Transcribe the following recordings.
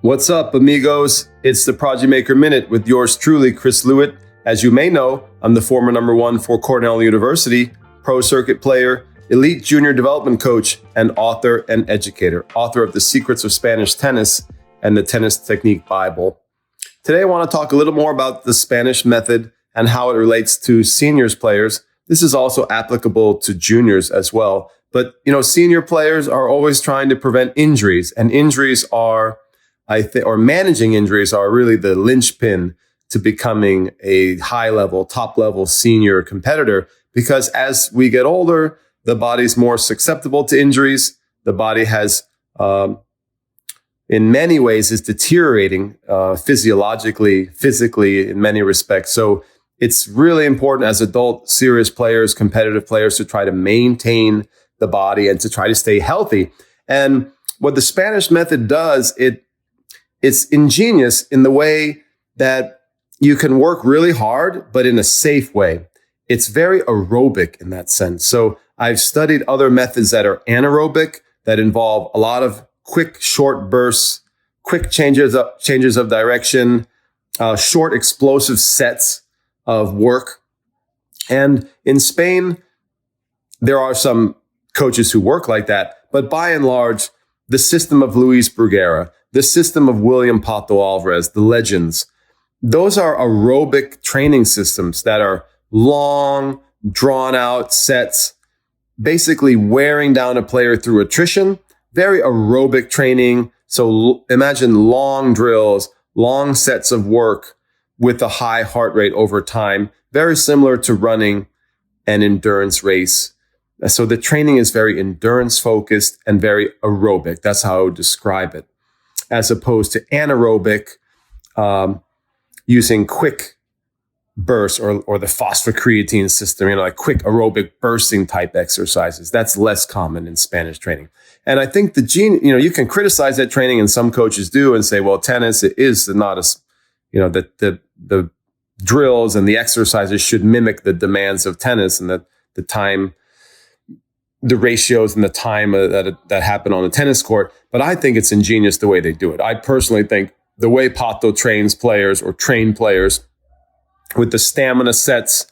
What's up, amigos? It's the Prodigy Maker Minute with yours truly, Chris Lewitt. As you may know, I'm the former #1 for Cornell University, pro circuit player, elite junior development coach, and author and educator, author of The Secrets of Spanish Tennis and the Tennis Technique Bible. Today, I want to talk a little more about the Spanish method and how it relates to seniors players. This is also applicable to juniors as well. But, senior players are always trying to prevent injuries, and injuries are, managing injuries are really the linchpin to becoming a high-level, top-level senior competitor. Because as we get older, the body's more susceptible to injuries. The body has, in many ways, is deteriorating physiologically, physically, in many respects. So it's really important as adult, serious players, competitive players, to try to maintain the body and to try to stay healthy. And what the Spanish method does, it's ingenious in the way that you can work really hard, but in a safe way. It's very aerobic in that sense. So I've studied other methods that are anaerobic, that involve a lot of quick, short bursts, quick changes of direction, short, explosive sets of work. And in Spain, there are some coaches who work like that, but by and large, the system of Luis Bruguera, the system of William Pato Alvarez, the legends, those are aerobic training systems that are long, drawn out sets, basically wearing down a player through attrition, very aerobic training. So imagine long drills, long sets of work with a high heart rate over time, very similar to running an endurance race. So the training is very endurance focused and very aerobic. That's how I would describe it, as opposed to anaerobic, using quick bursts or the phosphocreatine system, like quick aerobic bursting type exercises. That's less common in Spanish training. And I think you can criticize that training, and some coaches do, and say, well, tennis is not as, the drills and the exercises should mimic the demands of tennis and the time, the ratios and the time that happen on the tennis court. But I think it's ingenious the way they do it. I personally think the way Pato trains players or train players with the stamina sets,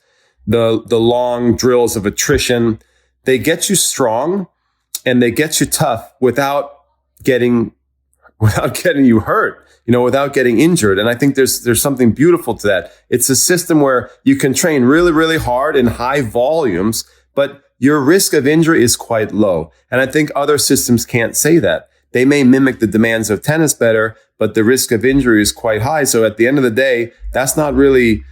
the long drills of attrition, they get you strong and they get you tough without getting you hurt, without getting injured. And I think there's something beautiful to that. It's a system where you can train really, really hard in high volumes, but your risk of injury is quite low. And I think other systems can't say that. They may mimic the demands of tennis better, but the risk of injury is quite high. So at the end of the day, that's not really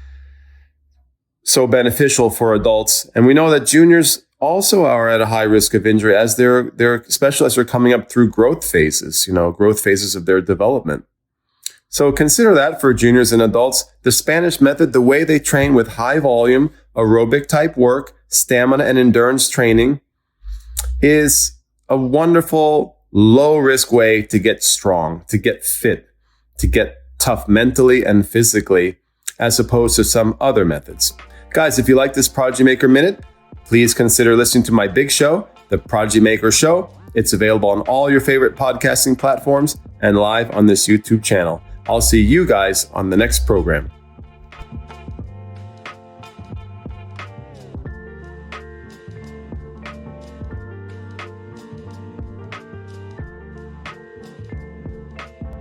so beneficial for adults. And we know that juniors also are at a high risk of injury as their specialists are coming up through growth phases of their development. So consider that for juniors and adults. The Spanish method, the way they train with high volume, aerobic type work, stamina and endurance training, is a wonderful, low risk way to get strong, to get fit, to get tough mentally and physically, as opposed to some other methods. Guys, if you like this Prodigy Maker Minute, please consider listening to my big show, The Prodigy Maker Show. It's available on all your favorite podcasting platforms and live on this YouTube channel. I'll see you guys on the next program.